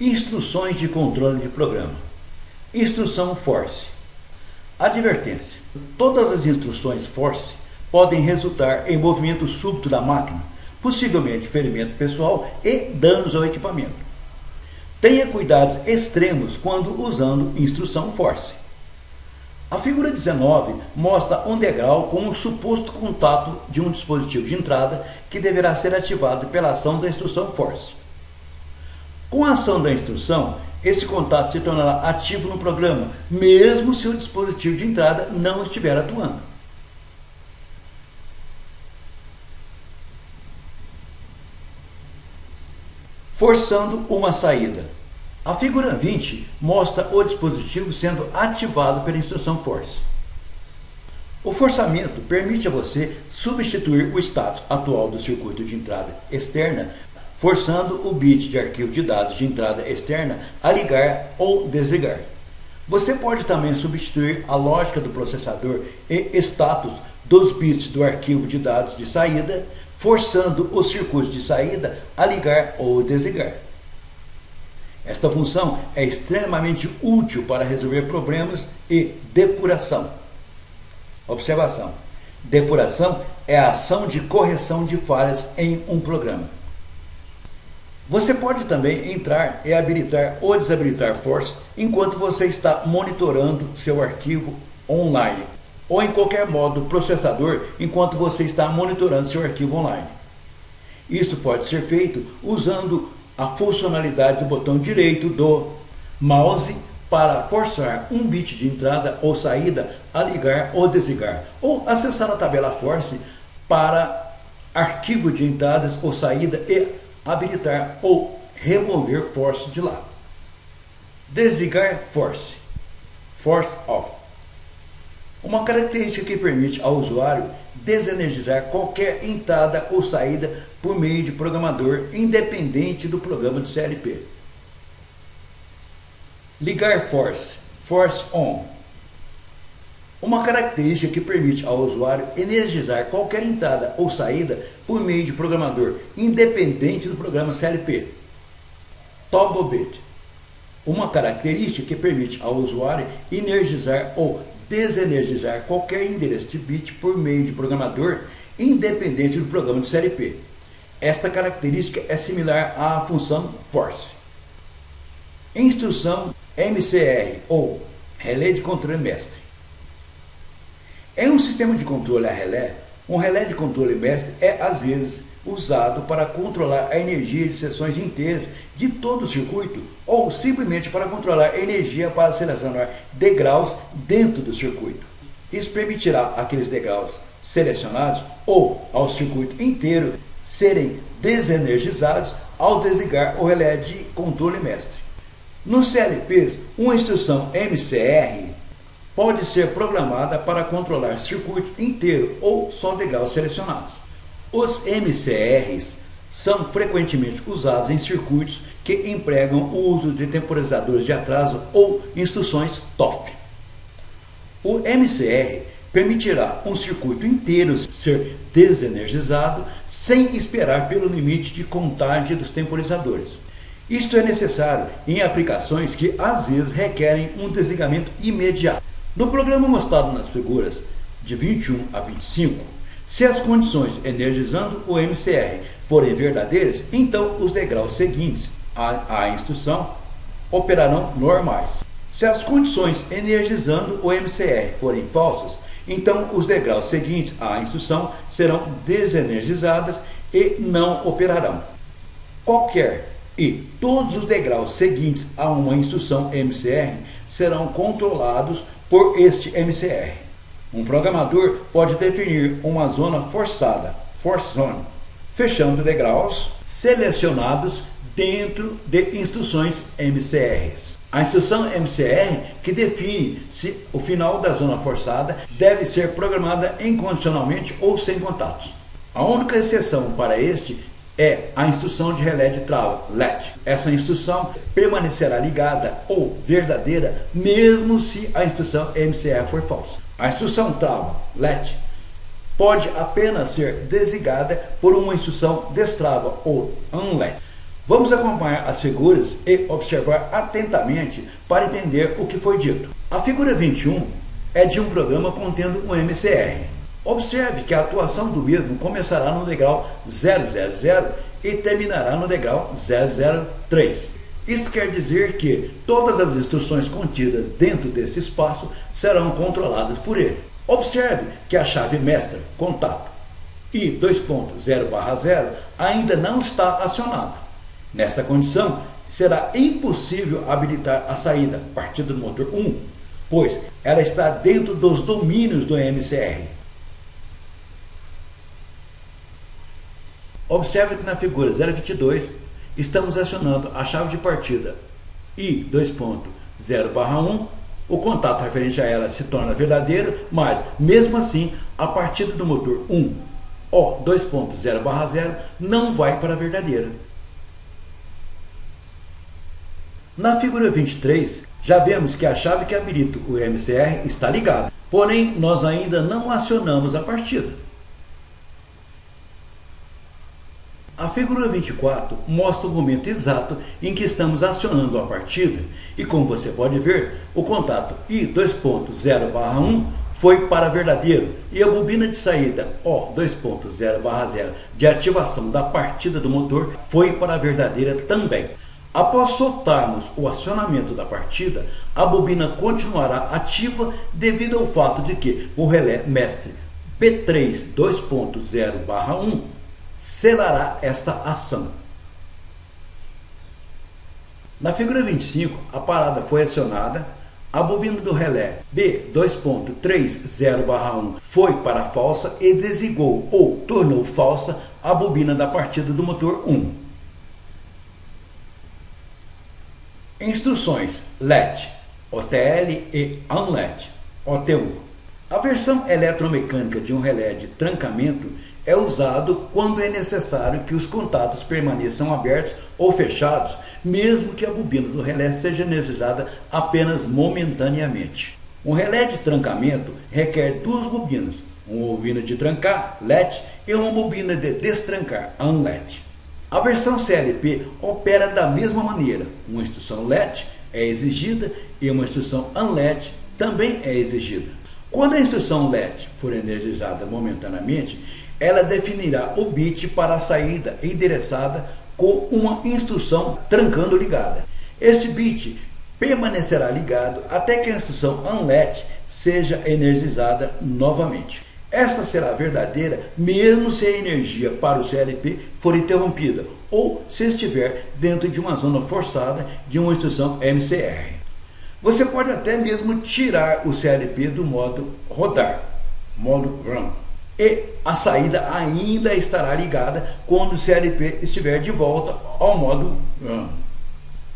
Instruções de controle de programa. Instrução force. Advertência: todas as instruções force podem resultar em movimento súbito da máquina, possivelmente ferimento pessoal e danos ao equipamento. Tenha cuidados extremos quando usando instrução force. A figura 19 mostra um degrau com um suposto contato de um dispositivo de entrada que deverá ser ativado pela ação da instrução force. Com a ação da instrução, esse contato se tornará ativo no programa, mesmo se o dispositivo de entrada não estiver atuando. Forçando uma saída. A figura 20 mostra o dispositivo sendo ativado pela instrução force. O forçamento permite a você substituir o status atual do circuito de entrada externa, forçando o bit de arquivo de dados de entrada externa a ligar ou desligar. Você pode também substituir a lógica do processador e status dos bits do arquivo de dados de saída, forçando os circuitos de saída a ligar ou desligar. Esta função é extremamente útil para resolver problemas e depuração. Observação: depuração é a ação de correção de falhas em um programa. Você pode também entrar e habilitar ou desabilitar force enquanto você está monitorando seu arquivo online, ou em qualquer modo processador enquanto você está monitorando seu arquivo online. Isso pode ser feito usando a funcionalidade do botão direito do mouse para forçar um bit de entrada ou saída a ligar ou desligar, ou acessar a tabela force para arquivo de entradas ou saída e habilitar ou remover force de lá. Desligar force. Force off. Uma característica que permite ao usuário desenergizar qualquer entrada ou saída por meio de programador, independente do programa do CLP. Ligar force. Force on. Uma característica que permite ao usuário energizar qualquer entrada ou saída por meio de programador, independente do programa CLP. Toggle bit. Uma característica que permite ao usuário energizar ou desenergizar qualquer endereço de bit por meio de programador, independente do programa do CLP. Esta característica é similar à função force. Instrução MCR ou relé de controle mestre. Em um sistema de controle a relé, um relé de controle mestre é às vezes usado para controlar a energia de seções inteiras de todo o circuito, ou simplesmente para controlar a energia para selecionar degraus dentro do circuito. Isso permitirá aqueles degraus selecionados ou ao circuito inteiro serem desenergizados ao desligar o relé de controle mestre. Nos CLPs, uma instrução MCR pode ser programada para controlar circuito inteiro ou só degraus selecionados. Os MCRs são frequentemente usados em circuitos que empregam o uso de temporizadores de atraso ou instruções TOF. O MCR permitirá um circuito inteiro ser desenergizado sem esperar pelo limite de contagem dos temporizadores. Isto é necessário em aplicações que às vezes requerem um desligamento imediato. No programa mostrado nas figuras de 21 a 25, se as condições energizando o MCR forem verdadeiras, então os degraus seguintes à instrução operarão normais. Se as condições energizando o MCR forem falsas, então os degraus seguintes à instrução serão desenergizadas e não operarão. Qualquer e todos os degraus seguintes a uma instrução MCR serão controlados por este MCR. Um programador pode definir uma zona forçada, force zone, fechando degraus selecionados dentro de instruções MCRs. A instrução MCR que define se o final da zona forçada deve ser programada incondicionalmente ou sem contatos. A única exceção para este é a instrução de relé de trava, LET. Essa instrução permanecerá ligada ou verdadeira mesmo se a instrução MCR for falsa. A instrução trava, LET, pode apenas ser desligada por uma instrução destrava ou unlet. Vamos acompanhar as figuras e observar atentamente para entender o que foi dito. A figura 21 é de um programa contendo um MCR. Observe que a atuação do mesmo começará no degrau 000 e terminará no degrau 003. Isso quer dizer que todas as instruções contidas dentro desse espaço serão controladas por ele. Observe que a chave mestra, contato, I 2.0/0 ainda não está acionada. Nesta condição, será impossível habilitar a saída partida do motor 1, pois ela está dentro dos domínios do MCR. Observe que na figura 022 estamos acionando a chave de partida I 2.0/1, o contato referente a ela se torna verdadeiro, mas mesmo assim a partida do motor 1, O 2.0/0, não vai para a verdadeira. Na figura 23, já vemos que a chave que habilita o MCR está ligada, porém nós ainda não acionamos a partida. A figura 24 mostra o momento exato em que estamos acionando a partida e, como você pode ver, o contato I 2.0/1 foi para verdadeiro e a bobina de saída O 2.0/0 de ativação da partida do motor foi para a verdadeira também. Após soltarmos o acionamento da partida, a bobina continuará ativa devido ao fato de que o relé mestre P3 2.0/1 selará esta ação. Na figura 25, a parada foi acionada, a bobina do relé B 2.30/1 foi para falsa e desligou ou tornou falsa a bobina da partida do motor 1. Instruções LET, OTL e UNLET, OTU. A versão eletromecânica de um relé de trancamento é usado quando é necessário que os contatos permaneçam abertos ou fechados, mesmo que a bobina do relé seja energizada apenas momentaneamente. Um relé de trancamento requer duas bobinas, uma bobina de trancar, LET, e uma bobina de destrancar, UNLET. A versão CLP opera da mesma maneira. Uma instrução LET é exigida e uma instrução UNLET também é exigida. Quando a instrução LET for energizada momentaneamente, ela definirá o bit para a saída endereçada com uma instrução trancando ligada. Esse bit permanecerá ligado até que a instrução UNLET seja energizada novamente. Esta será verdadeira mesmo se a energia para o CLP for interrompida ou se estiver dentro de uma zona forçada de uma instrução MCR. Você pode até mesmo tirar o CLP do modo rodar, modo run, e a saída ainda estará ligada quando o CLP estiver de volta ao modo run.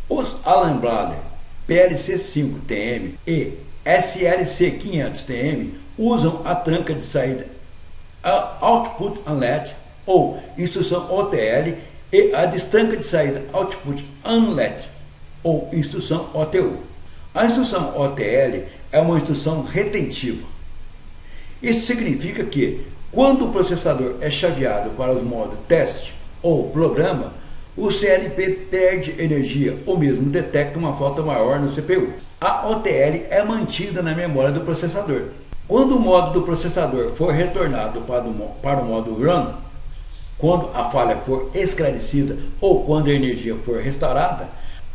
Os Allen-Bladder PLC5TM e SLC500TM usam a tranca de saída Output UNLET ou instrução OTL e a destranca de saída Output UNLET ou instrução OTU. A instrução OTL é uma instrução retentiva. Isso significa que, quando o processador é chaveado para o modo teste ou programa, o CLP perde energia ou mesmo detecta uma falta maior no CPU. A OTL é mantida na memória do processador. Quando o modo do processador for retornado para o modo run, quando a falha for esclarecida ou quando a energia for restaurada,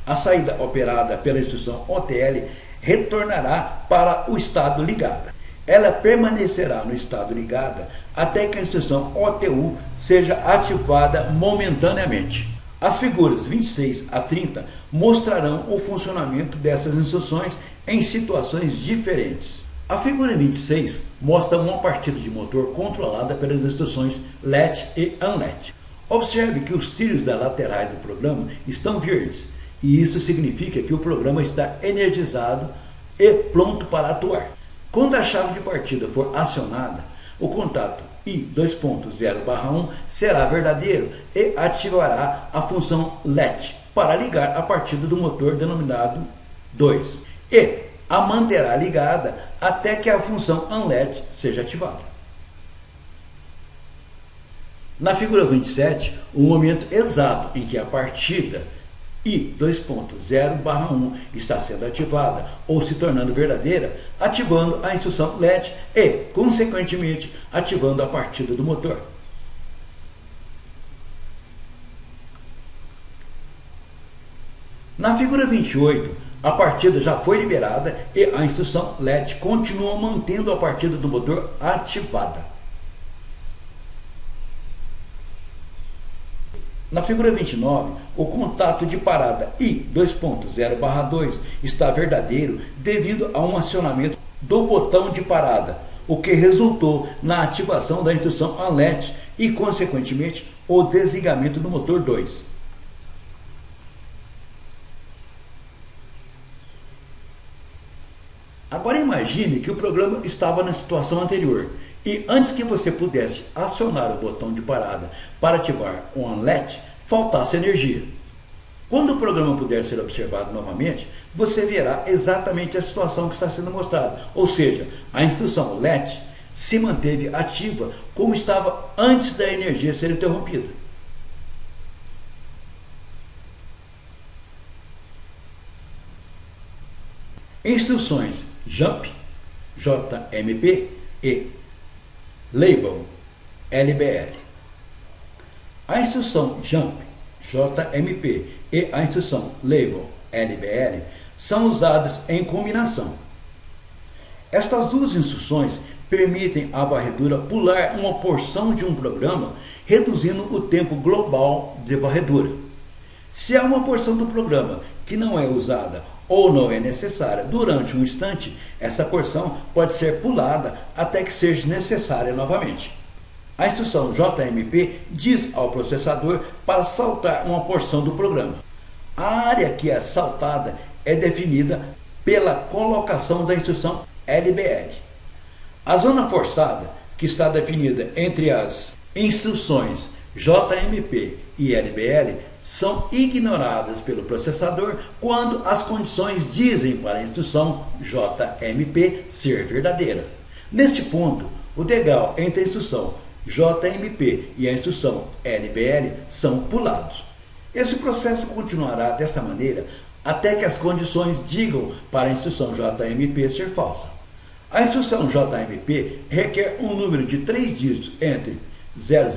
a saída operada pela instrução OTL retornará para o estado ligada. Ela permanecerá no estado ligada até que a instrução OTU seja ativada momentaneamente. As figuras 26 a 30 mostrarão o funcionamento dessas instruções em situações diferentes. A figura 26 mostra uma partida de motor controlada pelas instruções LET e UNLET. Observe que os trilhos das laterais do programa estão verdes, e isso significa que o programa está energizado e pronto para atuar. Quando a chave de partida for acionada, o contato I 2.0/1 será verdadeiro e ativará a função LET para ligar a partida do motor denominado 2 e a manterá ligada até que a função UNLET seja ativada. Na figura 27, o momento exato em que a partida I2.0/1 está sendo ativada ou se tornando verdadeira, ativando a instrução LED e, consequentemente, ativando a partida do motor. Na figura 28, a partida já foi liberada e a instrução LED continua mantendo a partida do motor ativada. Na figura 29, o contato de parada I2.0/2 está verdadeiro devido a um acionamento do botão de parada, o que resultou na ativação da instrução ALERT e, consequentemente, o desligamento do motor 2. Agora imagine que o programa estava na situação anterior e antes que você pudesse acionar o botão de parada para ativar o ALERT, faltasse energia. Quando o programa puder ser observado novamente, você verá exatamente a situação que está sendo mostrada, ou seja, a instrução LED se manteve ativa como estava antes da energia ser interrompida. Instruções JUMP, JMP e Label, LBL. A instrução JUMP, JMP e a instrução Label, LBL são usadas em combinação. Estas duas instruções permitem à varredura pular uma porção de um programa, reduzindo o tempo global de varredura. Se há uma porção do programa que não é usada ou não é necessária durante um instante, essa porção pode ser pulada até que seja necessária novamente. A instrução JMP diz ao processador para saltar uma porção do programa. A área que é saltada é definida pela colocação da instrução LBL. A zona forçada, que está definida entre as instruções JMP e LBL, são ignoradas pelo processador quando as condições dizem para a instrução JMP ser verdadeira. Neste ponto, o degrau entre a instrução JMP e a instrução LBL são pulados. Esse processo continuará desta maneira até que as condições digam para a instrução JMP ser falsa. A instrução JMP requer um número de 3 dígitos entre 000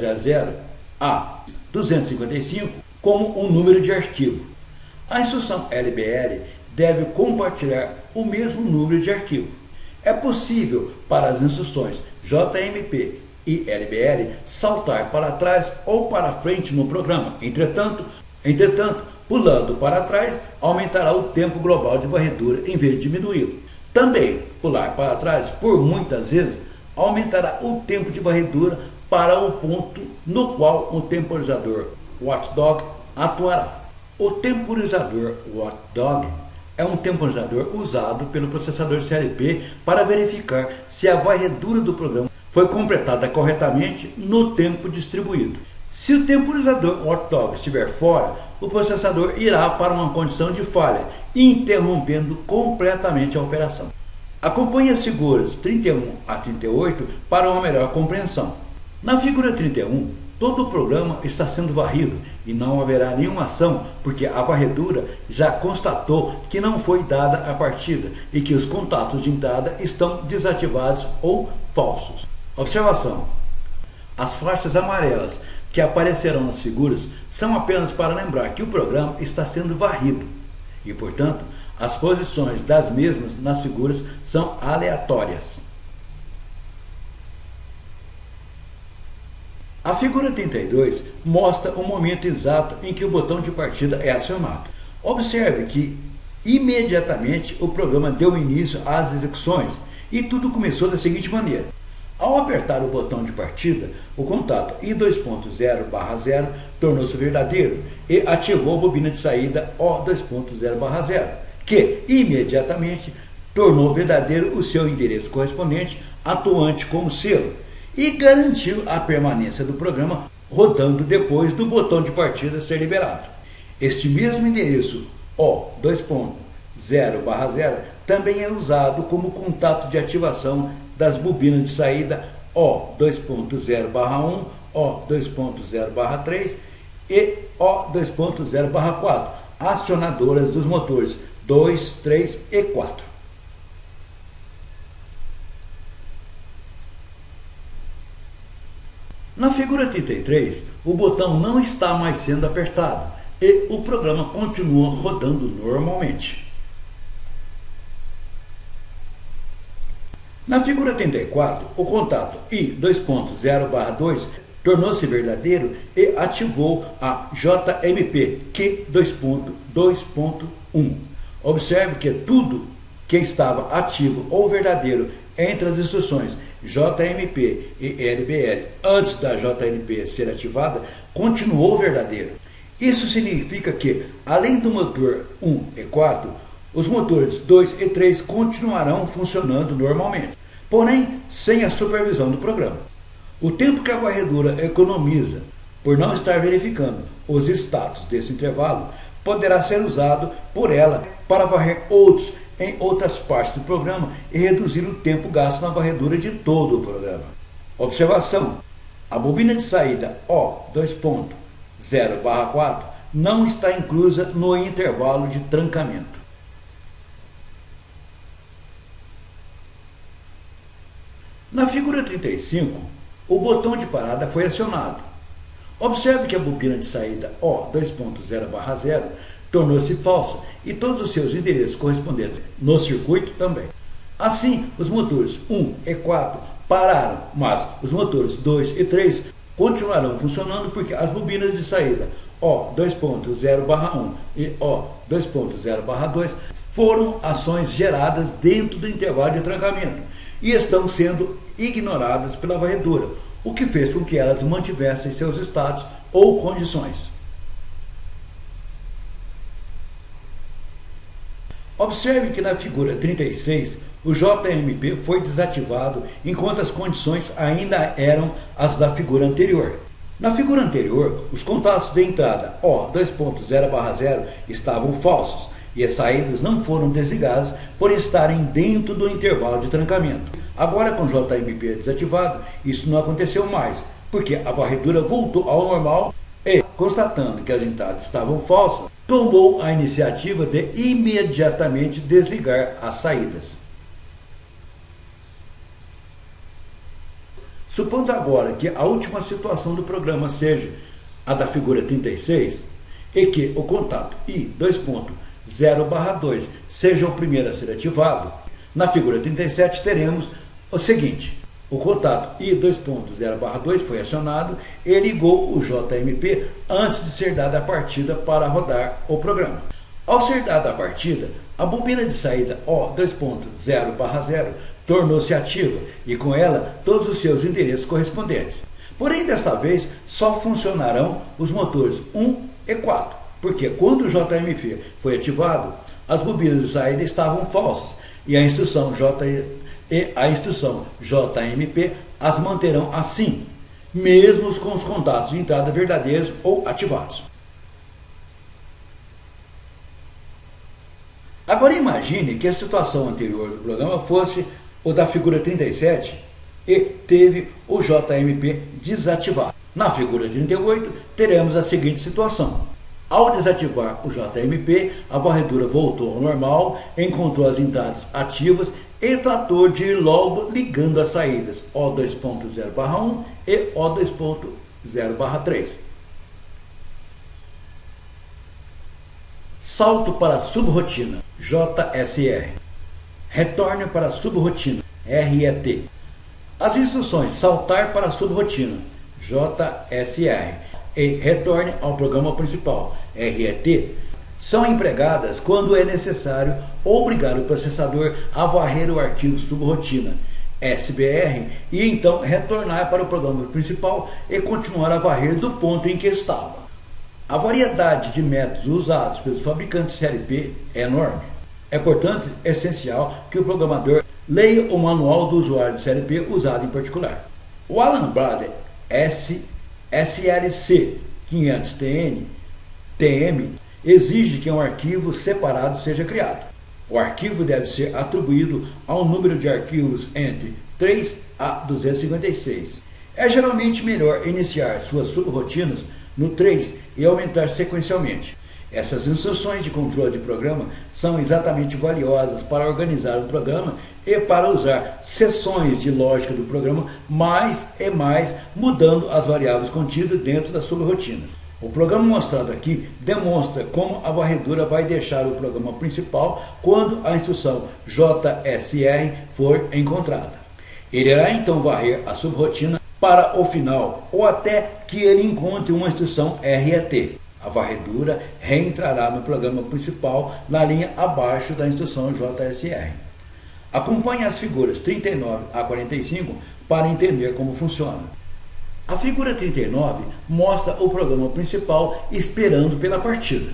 a 255 como um número de arquivo. A instrução LBL deve compartilhar o mesmo número de arquivo. É possível para as instruções JMP e LBL saltar para trás ou para frente no programa. Entretanto, pulando para trás aumentará o tempo global de varredura em vez de diminuí-lo. Também, pular para trás por muitas vezes aumentará o tempo de varredura para o ponto no qual o temporizador Watchdog atuará. O temporizador Watchdog é um temporizador usado pelo processador CLP para verificar se a varredura do programa foi completada corretamente no tempo distribuído. Se o temporizador Watchdog estiver fora, o processador irá para uma condição de falha, interrompendo completamente a operação. Acompanhe as figuras 31 a 38 para uma melhor compreensão. Na figura 31, todo o programa está sendo varrido e não haverá nenhuma ação, porque a varredura já constatou que não foi dada a partida e que os contatos de entrada estão desativados ou falsos. Observação: as faixas amarelas que aparecerão nas figuras são apenas para lembrar que o programa está sendo varrido e, portanto, as posições das mesmas nas figuras são aleatórias. A figura 32 mostra o momento exato em que o botão de partida é acionado. Observe que imediatamente o programa deu início às execuções e tudo começou da seguinte maneira. Ao apertar o botão de partida, o contato I2.0/0 tornou-se verdadeiro e ativou a bobina de saída O2.0/0, que imediatamente tornou verdadeiro o seu endereço correspondente, atuante como selo, e garantiu a permanência do programa rodando depois do botão de partida ser liberado. Este mesmo endereço O2.0/0 também é usado como contato de ativação das bobinas de saída O2.0/1, O2.0/3 e O2.0/4, acionadoras dos motores 2, 3 e 4. Na figura 33, o botão não está mais sendo apertado e o programa continua rodando normalmente. Na figura 34, o contato I2.0/2 tornou-se verdadeiro e ativou a JMP Q2.2.1. Observe que tudo que estava ativo ou verdadeiro entre as instruções JMP e LBL antes da JMP ser ativada continuou verdadeiro. Isso significa que, além do motor 1 e 4, os motores 2 e 3 continuarão funcionando normalmente, porém sem a supervisão do programa. O tempo que a varredura economiza por não estar verificando os status desse intervalo poderá ser usado por ela para varrer outros em outras partes do programa e reduzir o tempo gasto na varredura de todo o programa. Observação: a bobina de saída O2.0/4 não está inclusa no intervalo de trancamento. Na figura 35, o botão de parada foi acionado. Observe que a bobina de saída O2.0/0 tornou-se falsa e todos os seus endereços correspondentes no circuito também. Assim, os motores 1 e 4 pararam, mas os motores 2 e 3 continuarão funcionando porque as bobinas de saída O2.0/1 e O2.0/2 foram ações geradas dentro do intervalo de trancamento e estão sendo ignoradas pela varredura, o que fez com que elas mantivessem seus estados ou condições. Observe que na figura 36, o JMP foi desativado enquanto as condições ainda eram as da figura anterior. Na figura anterior, os contatos de entrada O2.0/0 estavam falsos e as saídas não foram desligadas por estarem dentro do intervalo de trancamento. Agora, com o JMP desativado, isso não aconteceu mais, porque a varredura voltou ao normal e, constatando que as entradas estavam falsas, tomou a iniciativa de imediatamente desligar as saídas. Supondo agora que a última situação do programa seja a da figura 36 e que o contato I2.0/2 seja o primeiro a ser ativado, na figura 37 teremos o seguinte: o contato I2.0/2 foi acionado e ligou o JMP antes de ser dada a partida para rodar o programa. Ao ser dada a partida, a bobina de saída O2.0/0 tornou-se ativa e com ela todos os seus endereços correspondentes. Porém, desta vez, só funcionarão os motores 1 e 4, porque quando o JMP foi ativado, as bobinas de saída estavam falsas e a instrução JMP as manterão assim, mesmo com os contatos de entrada verdadeiros ou ativados. Agora imagine que a situação anterior do programa fosse o da figura 37 e teve o JMP desativado. Na figura 38 teremos a seguinte situação: ao desativar o JMP, a varredura voltou ao normal, encontrou as entradas ativas e tratou de ir logo ligando as saídas O2.0/1 e O2.0/3. Salto para a subrotina, JSR. Retorne para a subrotina, RET. As instruções saltar para a subrotina, JSR, e retorne ao programa principal, RET, são empregadas quando é necessário obrigar o processador a varrer o arquivo subrotina, SBR, e então retornar para o programa principal e continuar a varrer do ponto em que estava. A variedade de métodos usados pelos fabricantes CLP é enorme. É, portanto, essencial que o programador leia o manual do usuário de CLP usado em particular. O Alambrado SLC 500TM exige que um arquivo separado seja criado. O arquivo deve ser atribuído a um número de arquivos entre 3 a 256. É geralmente melhor iniciar suas subrotinas no 3 e aumentar sequencialmente. Essas instruções de controle de programa são exatamente valiosas para organizar o programa e para usar seções de lógica do programa mais e mais, mudando as variáveis contidas dentro das subrotinas. O programa mostrado aqui demonstra como a varredura vai deixar o programa principal quando a instrução JSR for encontrada. Ele irá então varrer a subrotina para o final ou até que ele encontre uma instrução RET. A varredura reentrará no programa principal na linha abaixo da instrução JSR. Acompanhe as figuras 39 a 45 para entender como funciona. A figura 39 mostra o programa principal esperando pela partida.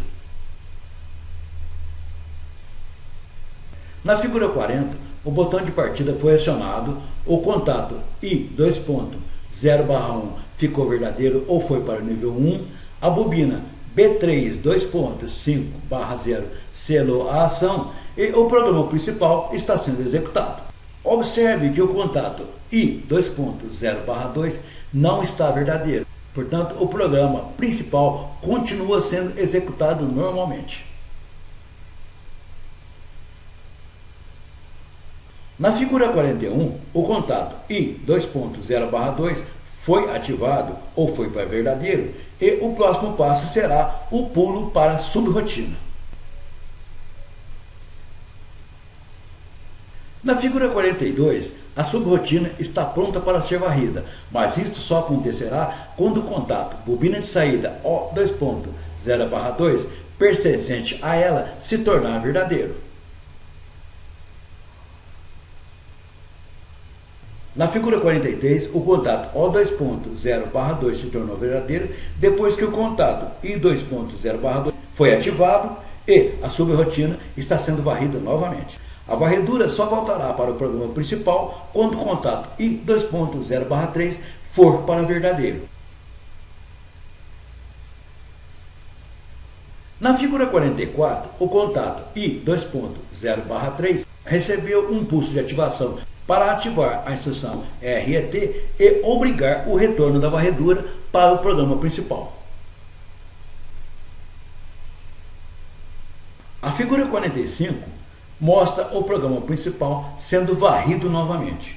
Na figura 40, o botão de partida foi acionado, o contato I:0/1 ficou verdadeiro ou foi para o nível 1, a bobina B3:5/0 selou a ação e o programa principal está sendo executado. Observe que o contato I:0/2 não está verdadeiro, portanto o programa principal continua sendo executado normalmente. Na figura 41, o contato I:0/2 foi ativado ou foi para verdadeiro e o próximo passo será o pulo para a subrotina. Na figura 42, a subrotina está pronta para ser varrida, mas isto só acontecerá quando o contato bobina de saída O:0/2 pertencente a ela se tornar verdadeiro. Na figura 43, o contato O:0/2 se tornou verdadeiro depois que o contato I:0/2 foi ativado e a subrotina está sendo varrida novamente. A varredura só voltará para o programa principal quando o contato I:0/3 for para verdadeiro. Na figura 44, o contato I:0/3 recebeu um pulso de ativação para ativar a instrução RET e obrigar o retorno da varredura para o programa principal. A figura 45 mostra o programa principal sendo varrido novamente.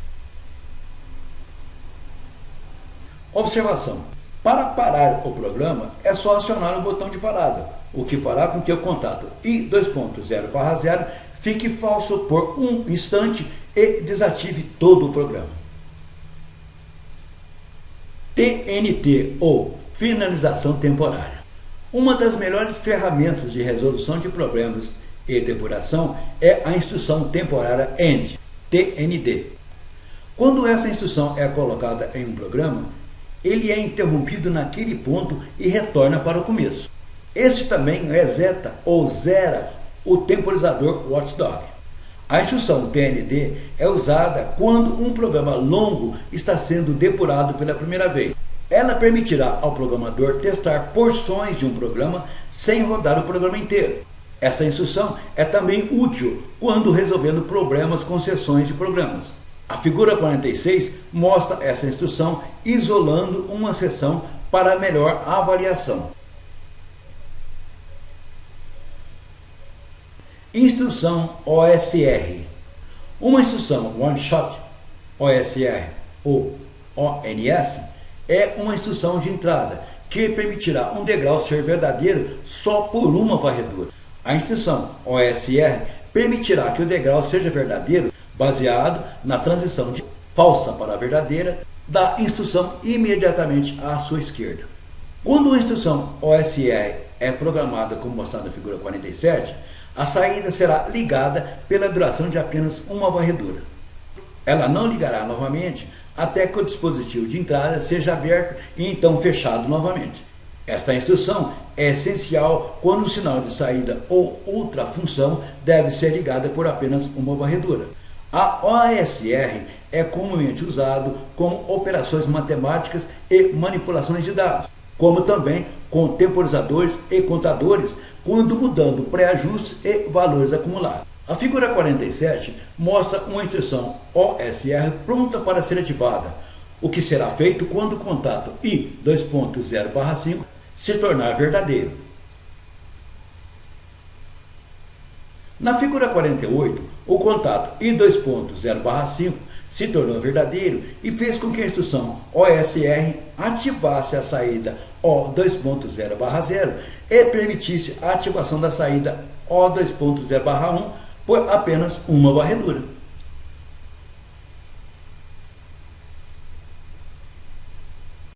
Observação: para parar o programa é só acionar o botão de parada, o que fará com que o contato I:0/0 fique falso por um instante e desative todo o programa. TNT, ou finalização temporária. Uma das melhores ferramentas de resolução de problemas e depuração é a instrução temporária END, TND. Quando essa instrução é colocada em um programa, ele é interrompido naquele ponto e retorna para o começo. Este também reseta ou zera o temporizador watchdog. A instrução TND é usada quando um programa longo está sendo depurado pela primeira vez. Ela permitirá ao programador testar porções de um programa sem rodar o programa inteiro. Essa instrução é também útil quando resolvendo problemas com seções de programas. A figura 46 mostra essa instrução isolando uma seção para melhor avaliação. Instrução OSR. Uma instrução one-shot OSR ou ONS é uma instrução de entrada que permitirá um degrau ser verdadeiro só por uma varredura. A instrução OSR permitirá que o degrau seja verdadeiro baseado na transição de falsa para verdadeira da instrução imediatamente à sua esquerda. Quando a instrução OSR é programada como mostrado na figura 47, a saída será ligada pela duração de apenas uma varredura. Ela não ligará novamente até que o dispositivo de entrada seja aberto e então fechado novamente. Esta instrução é essencial quando o sinal de saída ou outra função deve ser ligada por apenas uma varredura. A OSR é comumente usado como operações matemáticas e manipulações de dados, como também com temporizadores e contadores, quando mudando pré-ajustes e valores acumulados. A figura 47 mostra uma instrução OSR pronta para ser ativada. o que será feito quando o contato I2.0/5 se tornar verdadeiro. Na figura 48, o contato I2.0/5 se tornou verdadeiro e fez com que a instrução OSR ativasse a saída O2.0/0 e permitisse a ativação da saída O2.0/1 por apenas uma varredura.